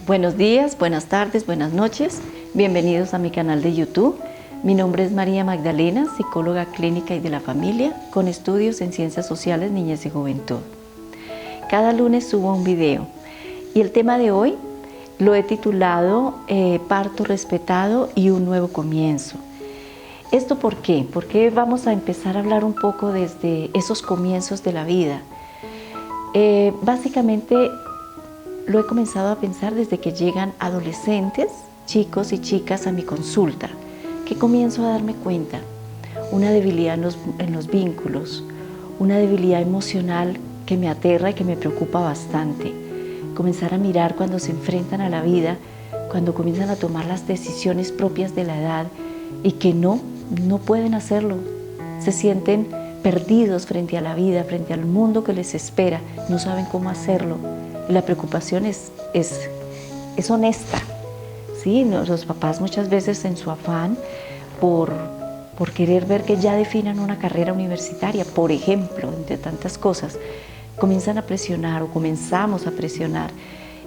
Buenos días, buenas tardes, buenas noches. Bienvenidos a mi canal de YouTube. Mi nombre es María Magdalena, psicóloga clínica y de la familia, con estudios en Ciencias Sociales, Niñez y Juventud. Cada lunes subo un video y el tema de hoy lo he titulado Parto respetado y un nuevo comienzo. ¿Esto por qué? Porque vamos a empezar a hablar un poco desde esos comienzos de la vida. Básicamente lo he comenzado a pensar desde que llegan adolescentes, chicos y chicas a mi consulta, que comienzo a darme cuenta. Una debilidad en los vínculos, una debilidad emocional que me aterra y que me preocupa bastante. Comenzar a mirar cuando se enfrentan a la vida, cuando comienzan a tomar las decisiones propias de la edad y que no pueden hacerlo. Se sienten perdidos frente a la vida, frente al mundo que les espera, no saben cómo hacerlo. La preocupación es honesta, ¿sí? Los papás muchas veces en su afán por querer ver que ya definan una carrera universitaria, por ejemplo, entre tantas cosas, comienzan a presionar o comenzamos a presionar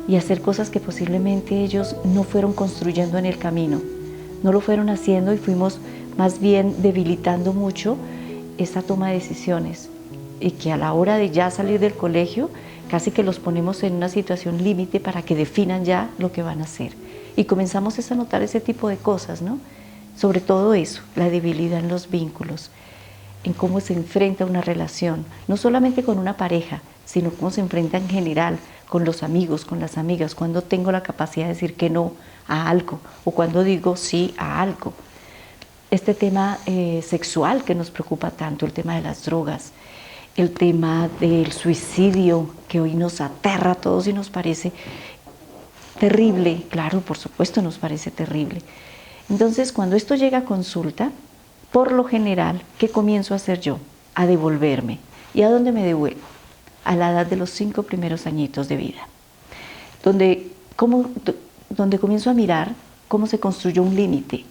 y hacer cosas que posiblemente ellos no fueron construyendo en el camino, no lo fueron haciendo y fuimos más bien debilitando mucho esa toma de decisiones y que a la hora de ya salir del colegio casi que los ponemos en una situación límite para que definan ya lo que van a hacer. Y comenzamos a notar ese tipo de cosas, ¿no? Sobre todo eso, la debilidad en los vínculos, en cómo se enfrenta una relación, no solamente con una pareja, sino cómo se enfrenta en general, con los amigos, con las amigas, cuando tengo la capacidad de decir que no a algo o cuando digo sí a algo. Este tema sexual que nos preocupa tanto, el tema de las drogas, el tema del suicidio que hoy nos aterra a todos y nos parece terrible. Claro, por supuesto nos parece terrible. Entonces, cuando esto llega a consulta, por lo general, ¿qué comienzo a hacer yo? A devolverme. ¿Y a dónde me devuelvo? A la edad de los 5 primeros añitos de vida, donde comienzo a mirar cómo se construyó un límite,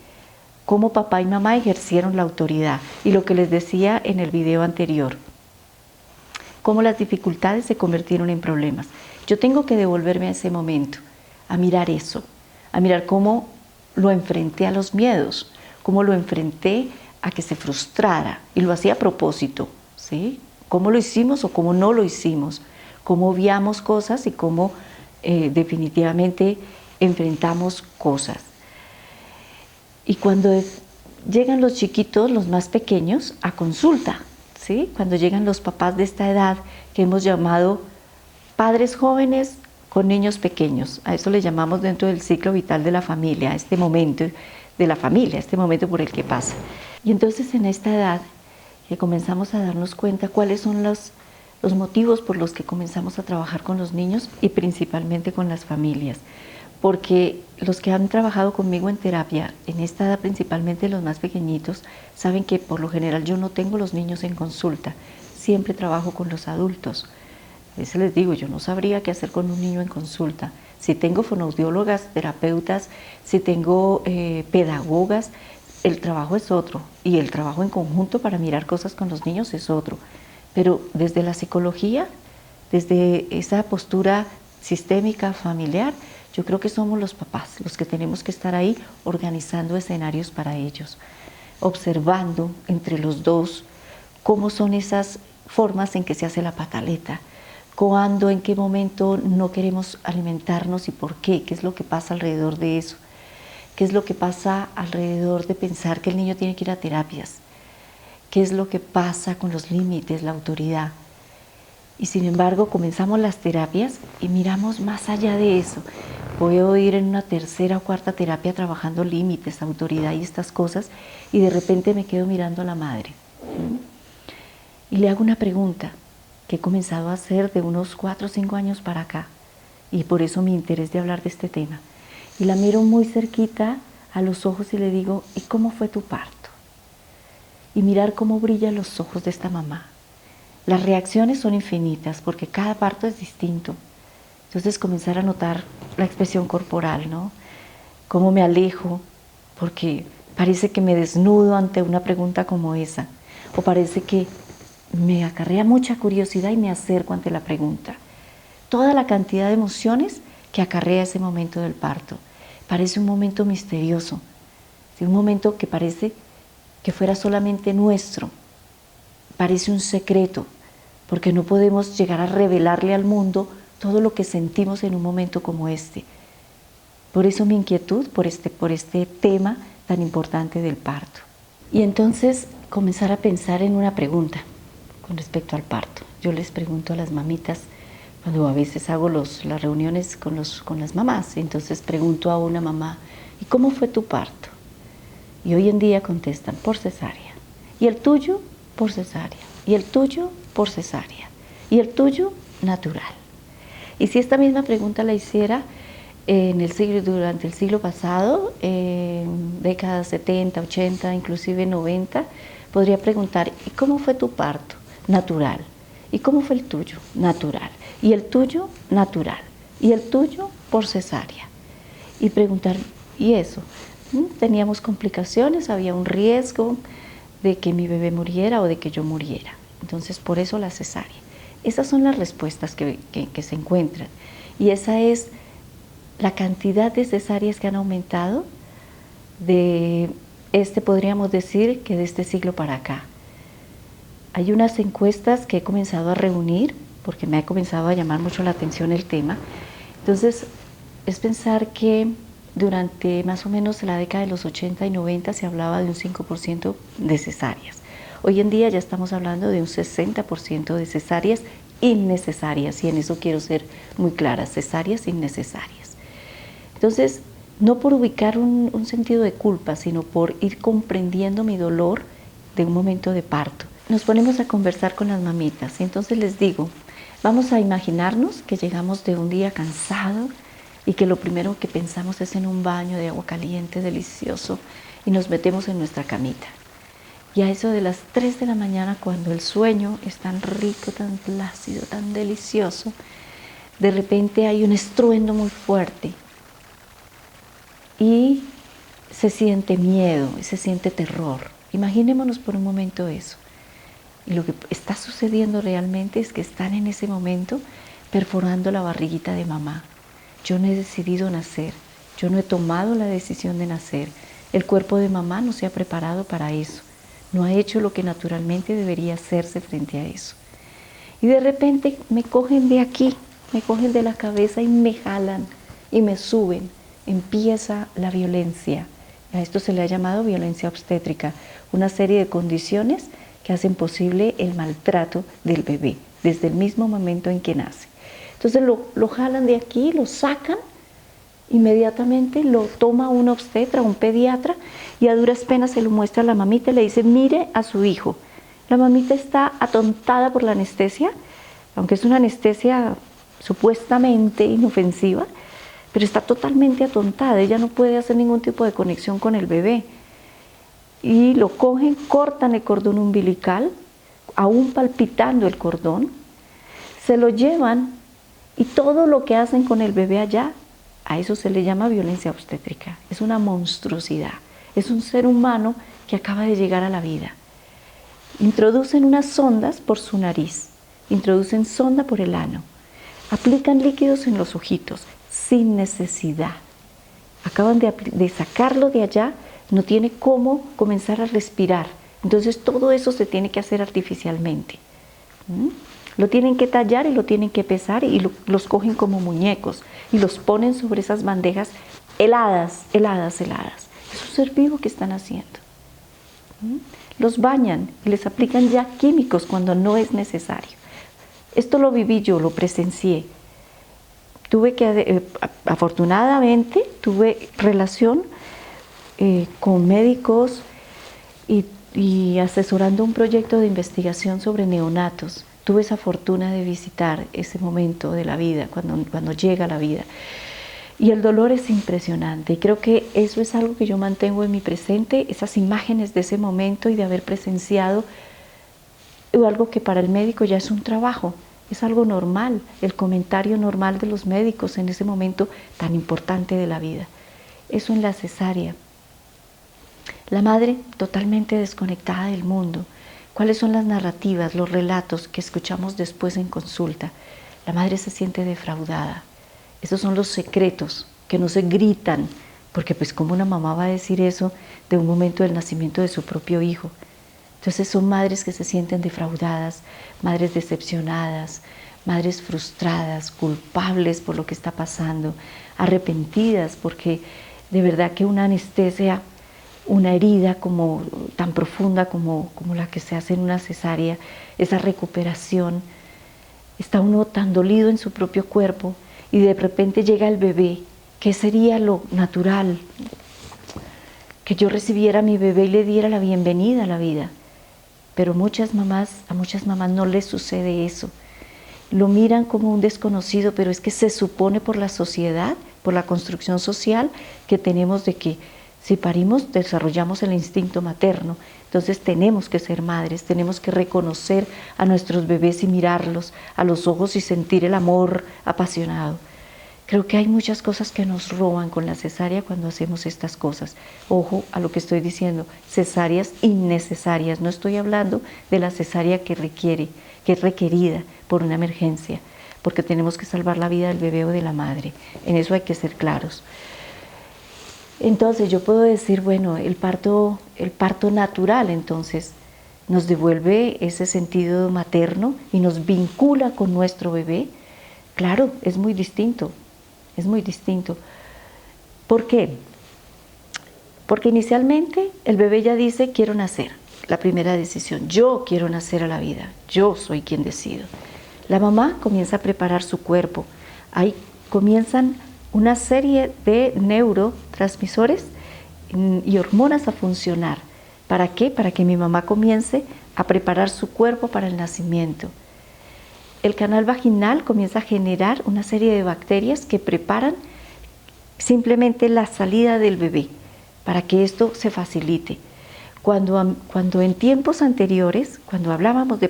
cómo papá y mamá ejercieron la autoridad y lo que les decía en el video anterior, cómo las dificultades se convirtieron en problemas. Yo tengo que devolverme a ese momento, a mirar eso, a mirar cómo lo enfrenté a los miedos, cómo lo enfrenté a que se frustrara y lo hacía a propósito, ¿sí? Cómo lo hicimos o cómo no lo hicimos, cómo obviamos cosas y cómo definitivamente enfrentamos cosas. Y cuando llegan los chiquitos, los más pequeños, a consulta, ¿sí? Cuando llegan los papás de esta edad que hemos llamado padres jóvenes con niños pequeños, a eso le llamamos dentro del ciclo vital de la familia, a este momento de la familia, este momento por el que pasa. Y entonces en esta edad que comenzamos a darnos cuenta cuáles son los motivos por los que comenzamos a trabajar con los niños y principalmente con las familias. Porque los que han trabajado conmigo en terapia, en esta edad principalmente los más pequeñitos, saben que por lo general yo no tengo los niños en consulta, siempre trabajo con los adultos. A veces les digo, yo no sabría qué hacer con un niño en consulta. Si tengo fonoaudiólogas, terapeutas, si tengo pedagogas, el trabajo es otro y el trabajo en conjunto para mirar cosas con los niños es otro. Pero desde la psicología, desde esa postura sistémica, familiar, yo creo que somos los papás los que tenemos que estar ahí organizando escenarios para ellos, observando entre los dos cómo son esas formas en que se hace la pataleta, cuándo, en qué momento no queremos alimentarnos y por qué es lo que pasa alrededor de eso, qué es lo que pasa alrededor de pensar que el niño tiene que ir a terapias, qué es lo que pasa con los límites, la autoridad. Y sin embargo comenzamos las terapias y miramos más allá de eso. Puedo ir en una tercera o cuarta terapia trabajando límites, autoridad y estas cosas y de repente me quedo mirando a la madre. Y le hago una pregunta que he comenzado a hacer de unos 4 o 5 años para acá y por eso mi interés de hablar de este tema. Y la miro muy cerquita a los ojos y le digo, ¿y cómo fue tu parto? Y mirar cómo brillan los ojos de esta mamá. Las reacciones son infinitas porque cada parto es distinto. Entonces comenzar a notar la expresión corporal, ¿no? Cómo me alejo, porque parece que me desnudo ante una pregunta como esa. O parece que me acarrea mucha curiosidad y me acerco ante la pregunta. Toda la cantidad de emociones que que acarrea ese momento del parto. Parece un momento misterioso, un momento que parece que fuera solamente nuestro, parece un secreto, porque no podemos llegar a revelarle al mundo todo lo que sentimos en un momento como este. Por eso mi inquietud por este tema tan importante del parto. Y entonces comenzar a pensar en una pregunta con respecto al parto. Yo les pregunto a las mamitas, cuando a veces hago las reuniones con las mamás, entonces pregunto a una mamá, ¿y cómo fue tu parto? Y hoy en día contestan, por cesárea. ¿Y el tuyo? Por cesárea. ¿Y el tuyo? Por cesárea. ¿Y el tuyo? Natural. Y si esta misma pregunta la hiciera durante el siglo pasado, décadas 70, 80, inclusive 90, podría preguntar, ¿y cómo fue tu parto? Natural. ¿Y cómo fue el tuyo? Natural. ¿Y el tuyo? Natural. ¿Y el tuyo? Por cesárea. Y preguntar, ¿y eso? ¿Teníamos complicaciones? ¿Había un riesgo de que mi bebé muriera o de que yo muriera? Entonces, por eso la cesárea. Esas son las respuestas que se encuentran. Y esa es la cantidad de cesáreas que han aumentado podríamos decir que de este siglo para acá. Hay unas encuestas que he comenzado a reunir, porque me ha comenzado a llamar mucho la atención el tema. Entonces, es pensar que durante más o menos la década de los 80 y 90 se hablaba de un 5% de cesáreas. Hoy en día ya estamos hablando de un 60% de cesáreas innecesarias, y en eso quiero ser muy clara, cesáreas innecesarias. Entonces, no por ubicar un sentido de culpa, sino por ir comprendiendo mi dolor de un momento de parto. Nos ponemos a conversar con las mamitas y entonces les digo, vamos a imaginarnos que llegamos de un día cansado y que lo primero que pensamos es en un baño de agua caliente delicioso y nos metemos en nuestra camita. Y a eso de las 3 de la mañana, cuando el sueño es tan rico, tan plácido, tan delicioso, de repente hay un estruendo muy fuerte y se siente miedo, se siente terror. Imaginémonos por un momento eso. Y lo que está sucediendo realmente es que están en ese momento perforando la barriguita de mamá. Yo no he decidido nacer, yo no he tomado la decisión de nacer. El cuerpo de mamá no se ha preparado para eso, no ha hecho lo que naturalmente debería hacerse frente a eso. Y de repente me cogen de aquí, me cogen de la cabeza y me jalan y me suben. Empieza la violencia. A esto se le ha llamado violencia obstétrica, una serie de condiciones que hacen posible el maltrato del bebé desde el mismo momento en que nace. Entonces lo jalan de aquí, lo sacan, inmediatamente lo toma un obstetra, un pediatra, y a duras penas se lo muestra a la mamita y le dice, mire a su hijo. La mamita está atontada por la anestesia, aunque es una anestesia supuestamente inofensiva, pero está totalmente atontada, ella no puede hacer ningún tipo de conexión con el bebé. Y lo cogen, cortan el cordón umbilical, aún palpitando el cordón, se lo llevan y todo lo que hacen con el bebé allá, a eso se le llama violencia obstétrica. Es una monstruosidad, es un ser humano que acaba de llegar a la vida. Introducen unas sondas por su nariz, introducen sonda por el ano, aplican líquidos en los ojitos, sin necesidad. Acaban de sacarlo de allá, no tiene cómo comenzar a respirar. Entonces todo eso se tiene que hacer artificialmente. Lo tienen que tallar y lo tienen que pesar y los cogen como muñecos y los ponen sobre esas bandejas heladas, heladas, heladas. Es un ser vivo que están haciendo. Los bañan y les aplican ya químicos cuando no es necesario. Esto lo viví yo, lo presencié. Afortunadamente, tuve relación con médicos y asesorando un proyecto de investigación sobre neonatos. Tuve esa fortuna de visitar ese momento de la vida, cuando llega la vida. Y el dolor es impresionante y creo que eso es algo que yo mantengo en mi presente, esas imágenes de ese momento y de haber presenciado algo que para el médico ya es un trabajo, es algo normal, el comentario normal de los médicos en ese momento tan importante de la vida. Eso en la cesárea. La madre totalmente desconectada del mundo. ¿Cuáles son las narrativas, los relatos que escuchamos después en consulta? La madre se siente defraudada. Esos son los secretos que no se gritan, porque pues cómo una mamá va a decir eso de un momento del nacimiento de su propio hijo. Entonces son madres que se sienten defraudadas, madres decepcionadas, madres frustradas, culpables por lo que está pasando, arrepentidas porque de verdad que una anestesia, una herida como tan profunda como la que se hace en una cesárea, esa recuperación, está uno tan dolido en su propio cuerpo y de repente llega el bebé. ¿Qué sería lo natural? Que yo recibiera a mi bebé y le diera la bienvenida a la vida. Pero a muchas mamás no les sucede eso. Lo miran como un desconocido, pero es que se supone por la sociedad, por la construcción social que tenemos de que si parimos desarrollamos el instinto materno. Entonces tenemos que ser madres, tenemos que reconocer a nuestros bebés y mirarlos a los ojos y sentir el amor apasionado. Creo que hay muchas cosas que nos roban con la cesárea cuando hacemos estas cosas. Ojo a lo que estoy diciendo, cesáreas innecesarias. No estoy hablando de la cesárea que es requerida por una emergencia, porque tenemos que salvar la vida del bebé o de la madre. En eso hay que ser claros. Entonces yo puedo decir, bueno, el parto natural entonces nos devuelve ese sentido materno y nos vincula con nuestro bebé. Claro, es muy distinto. Es muy distinto. ¿Por qué? Porque inicialmente el bebé ya dice, quiero nacer. La primera decisión, yo quiero nacer a la vida. Yo soy quien decido. La mamá comienza a preparar su cuerpo. Ahí comienzan una serie de neurotransmisores y hormonas a funcionar. ¿Para qué? Para que mi mamá comience a preparar su cuerpo para el nacimiento. El canal vaginal comienza a generar una serie de bacterias que preparan simplemente la salida del bebé para que esto se facilite. Cuando en tiempos anteriores, cuando hablábamos de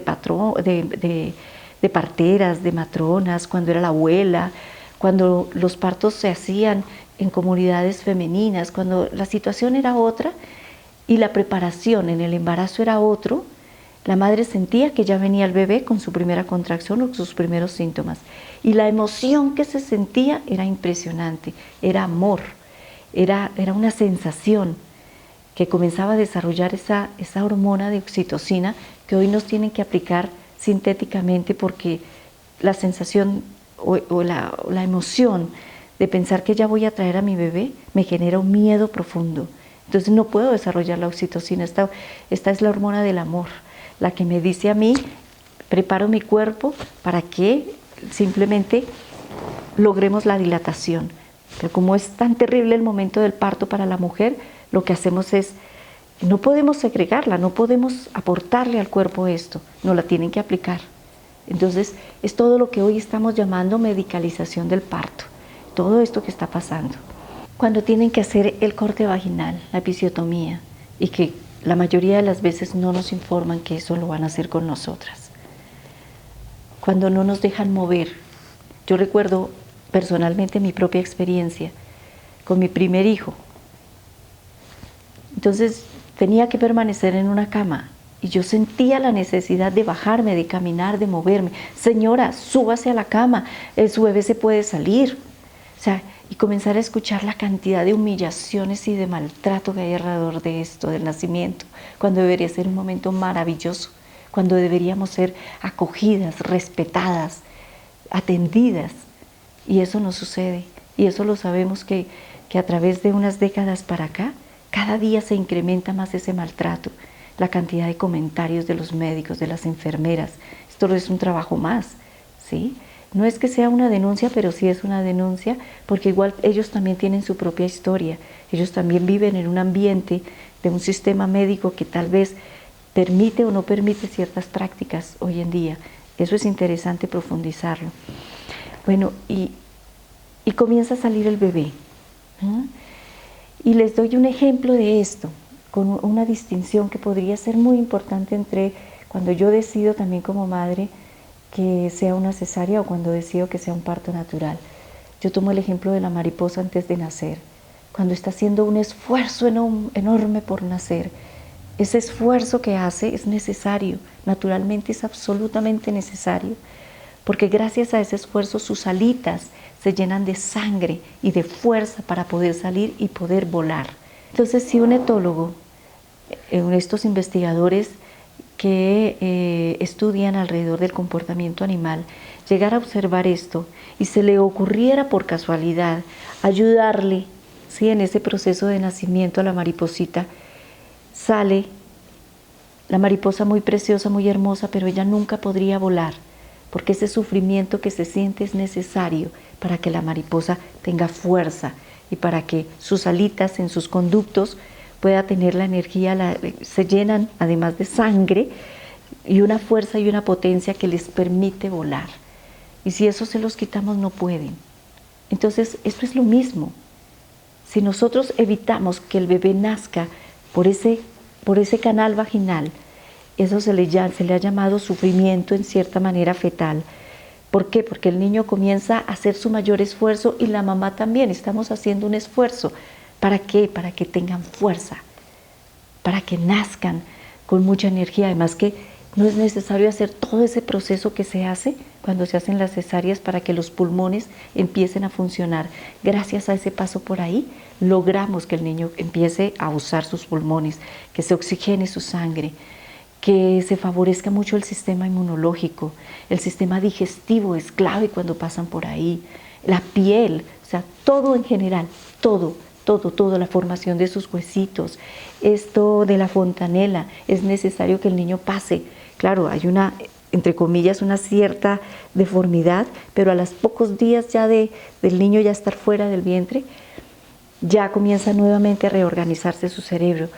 parteras, de matronas, cuando era la abuela, cuando los partos se hacían en comunidades femeninas, cuando la situación era otra y la preparación en el embarazo era otro, la madre sentía que ya venía el bebé con su primera contracción o sus primeros síntomas. Y la emoción que se sentía era impresionante, era amor, era una sensación que comenzaba a desarrollar esa hormona de oxitocina que hoy nos tienen que aplicar sintéticamente porque la sensación o la emoción de pensar que ya voy a traer a mi bebé me genera un miedo profundo. Entonces no puedo desarrollar la oxitocina, esta es la hormona del amor, la que me dice a mí, preparo mi cuerpo para que simplemente logremos la dilatación. Pero como es tan terrible el momento del parto para la mujer, lo que hacemos es, no podemos segregarla, no podemos aportarle al cuerpo esto, nos la tienen que aplicar. Entonces es todo lo que hoy estamos llamando medicalización del parto, todo esto que está pasando. Cuando tienen que hacer el corte vaginal, la episiotomía, y que la mayoría de las veces no nos informan que eso lo van a hacer con nosotras. Cuando no nos dejan mover. Yo recuerdo personalmente mi propia experiencia con mi primer hijo. Entonces tenía que permanecer en una cama y yo sentía la necesidad de bajarme, de caminar, de moverme. Señora, súbase a la cama, su bebé se puede salir. O sea, y comenzar a escuchar la cantidad de humillaciones y de maltrato que hay alrededor de esto, del nacimiento, cuando debería ser un momento maravilloso, cuando deberíamos ser acogidas, respetadas, atendidas. Y eso no sucede. Y eso lo sabemos que a través de unas décadas para acá, cada día se incrementa más ese maltrato, la cantidad de comentarios de los médicos, de las enfermeras. Esto es un trabajo más, ¿sí? No es que sea una denuncia, pero sí es una denuncia, porque igual ellos también tienen su propia historia. Ellos también viven en un ambiente de un sistema médico que tal vez permite o no permite ciertas prácticas hoy en día. Eso es interesante profundizarlo. Bueno, y comienza a salir el bebé. Y les doy un ejemplo de esto, con una distinción que podría ser muy importante entre cuando yo decido también como madre que sea una cesárea o cuando decido que sea un parto natural. Yo tomo el ejemplo de la mariposa antes de nacer, cuando está haciendo un esfuerzo enorme por nacer. Ese esfuerzo que hace es necesario, naturalmente es absolutamente necesario, porque gracias a ese esfuerzo sus alitas se llenan de sangre y de fuerza para poder salir y poder volar. Entonces, si un etólogo, estos investigadores que estudian alrededor del comportamiento animal, llegara a observar esto y se le ocurriera por casualidad ayudarle, ¿sí?, en ese proceso de nacimiento a la mariposita, sale la mariposa muy preciosa, muy hermosa, pero ella nunca podría volar, porque ese sufrimiento que se siente es necesario para que la mariposa tenga fuerza y para que sus alitas en sus conductos pueda tener la energía, se llenan además de sangre y una fuerza y una potencia que les permite volar. Y si eso se los quitamos, no pueden. Entonces, esto es lo mismo. Si nosotros evitamos que el bebé nazca por ese canal vaginal, eso se le ha llamado sufrimiento en cierta manera fetal. ¿Por qué? Porque el niño comienza a hacer su mayor esfuerzo y la mamá también. Estamos haciendo un esfuerzo. ¿Para qué? Para que tengan fuerza, para que nazcan con mucha energía. Además que no es necesario hacer todo ese proceso que se hace cuando se hacen las cesáreas para que los pulmones empiecen a funcionar. Gracias a ese paso por ahí, logramos que el niño empiece a usar sus pulmones, que se oxigene su sangre, que se favorezca mucho el sistema inmunológico. El sistema digestivo es clave cuando pasan por ahí. La piel, o sea, todo en general, todo, la formación de sus huesitos. Esto de la fontanela, es necesario que el niño pase. Claro, hay una, entre comillas, una cierta deformidad, pero a los pocos días ya del niño ya estar fuera del vientre, ya comienza nuevamente a reorganizarse su cerebro.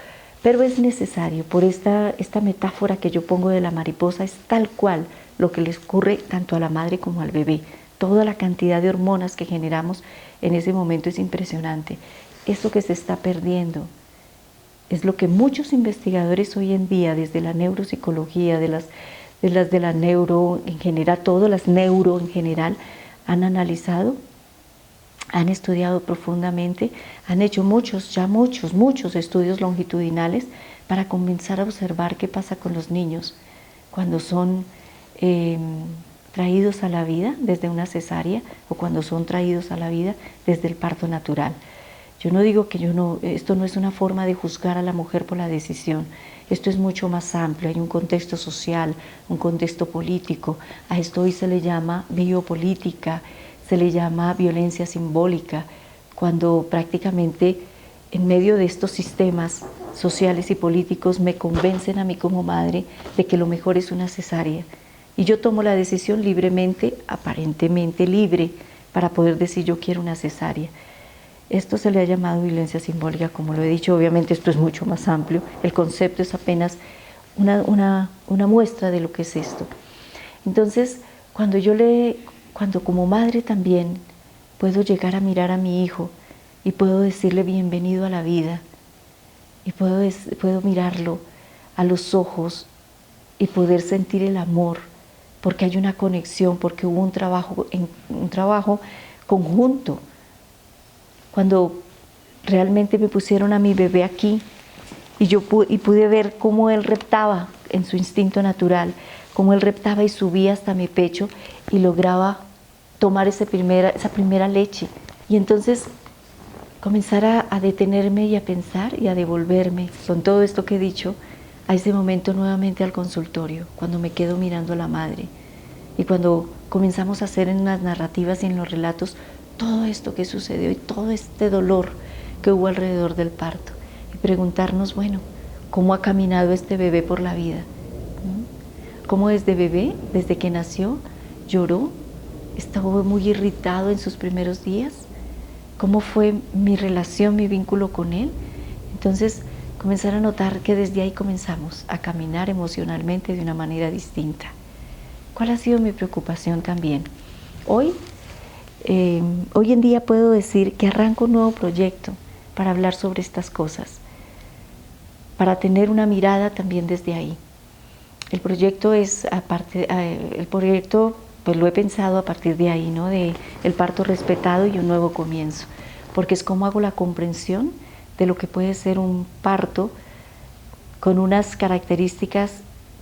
Pero es necesario, por esta metáfora que yo pongo de la mariposa, es tal cual lo que les ocurre tanto a la madre como al bebé. Toda la cantidad de hormonas que generamos en ese momento es impresionante. Eso que se está perdiendo es lo que muchos investigadores hoy en día, desde la neuropsicología, de la neuro en general, todas las neuro en general, han analizado, han estudiado profundamente, han hecho muchos estudios longitudinales para comenzar a observar qué pasa con los niños cuando son traídos a la vida desde una cesárea o cuando son traídos a la vida desde el parto natural. Yo no digo que esto no es una forma de juzgar a la mujer por la decisión. Esto es mucho más amplio, hay un contexto social, un contexto político. A esto hoy se le llama biopolítica, se le llama violencia simbólica, cuando prácticamente en medio de estos sistemas sociales y políticos me convencen a mí como madre de que lo mejor es una cesárea. Y yo tomo la decisión libremente, aparentemente libre, para poder decir yo quiero una cesárea. Esto se le ha llamado violencia simbólica, como lo he dicho, obviamente esto es mucho más amplio, el concepto es apenas una muestra de lo que es esto. Entonces, cuando como madre también puedo llegar a mirar a mi hijo y puedo decirle bienvenido a la vida, y puedo mirarlo a los ojos y poder sentir el amor, porque hay una conexión, porque hubo un trabajo conjunto. Cuando realmente me pusieron a mi bebé aquí y pude ver cómo él reptaba en su instinto natural, cómo él reptaba y subía hasta mi pecho y lograba tomar esa primera leche. Y entonces comenzar a detenerme y a pensar y a devolverme con todo esto que he dicho a ese momento nuevamente al consultorio, cuando me quedo mirando a la madre y cuando comenzamos a hacer en las narrativas y en los relatos todo esto que sucedió y todo este dolor que hubo alrededor del parto y preguntarnos, bueno, ¿cómo ha caminado este bebé por la vida? ¿Cómo desde bebé, desde que nació, lloró? ¿Estaba muy irritado en sus primeros días? ¿Cómo fue mi relación, mi vínculo con él? Entonces, comenzar a notar que desde ahí comenzamos a caminar emocionalmente de una manera distinta. ¿Cuál ha sido mi preocupación también? Hoy en día puedo decir que arranco un nuevo proyecto para hablar sobre estas cosas, para tener una mirada también desde ahí. El proyecto pues lo he pensado a partir de ahí, ¿no? De el parto respetado y un nuevo comienzo, porque es como hago la comprensión de lo que puede ser un parto con unas características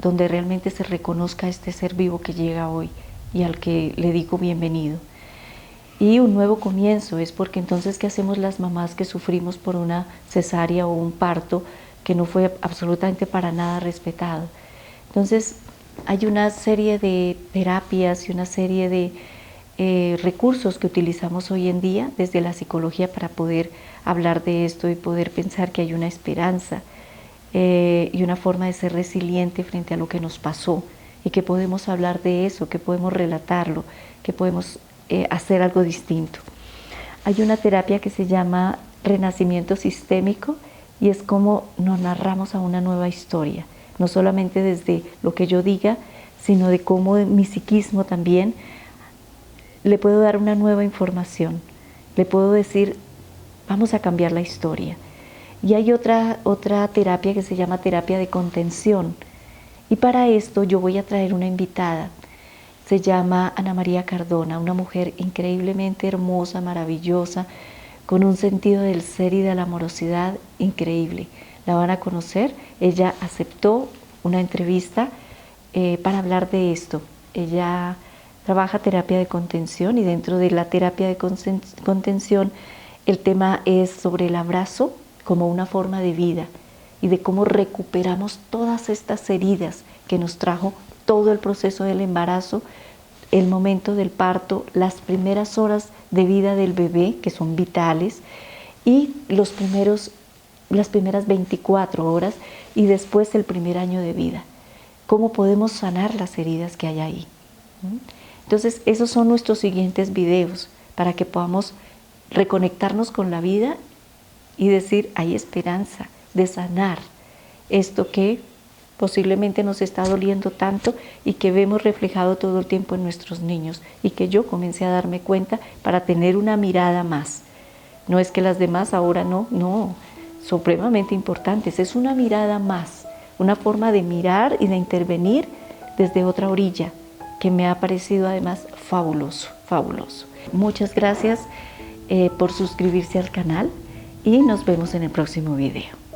donde realmente se reconozca este ser vivo que llega hoy y al que le digo bienvenido. y un nuevo comienzo. Es porque entonces, ¿qué hacemos las mamás que sufrimos por una cesárea o un parto que no fue absolutamente para nada respetado? Entonces, hay una serie de terapias y una serie de recursos que utilizamos hoy en día desde la psicología para poder hablar de esto y poder pensar que hay una esperanza y una forma de ser resiliente frente a lo que nos pasó, y que podemos hablar de eso, que podemos relatarlo, que podemos hacer algo distinto. Hay una terapia que se llama renacimiento sistémico, y es como nos narramos a una nueva historia, no solamente desde lo que yo diga, sino de cómo mi psiquismo también le puedo dar una nueva información, le puedo decir, vamos a cambiar la historia. Y hay otra terapia que se llama terapia de contención, y para esto yo voy a traer una invitada. Se llama Ana María Cardona, una mujer increíblemente hermosa, maravillosa, con un sentido del ser y de la amorosidad increíble. La van a conocer. Ella aceptó una entrevista para hablar de esto. Ella trabaja terapia de contención, y dentro de la terapia de contención el tema es sobre el abrazo como una forma de vida y de cómo recuperamos todas estas heridas que nos trajo todo el proceso del embarazo, el momento del parto, las primeras horas de vida del bebé, que son vitales, y las primeras 24 horas, y después el primer año de vida. ¿Cómo podemos sanar las heridas que hay ahí? Entonces, esos son nuestros siguientes videos, para que podamos reconectarnos con la vida y decir, hay esperanza de sanar esto que posiblemente nos está doliendo tanto y que vemos reflejado todo el tiempo en nuestros niños, y que yo comencé a darme cuenta para tener una mirada más. No es que las demás ahora no, supremamente importantes, es una mirada más, una forma de mirar y de intervenir desde otra orilla, que me ha parecido además fabuloso, fabuloso. Muchas gracias por suscribirse al canal, y nos vemos en el próximo video.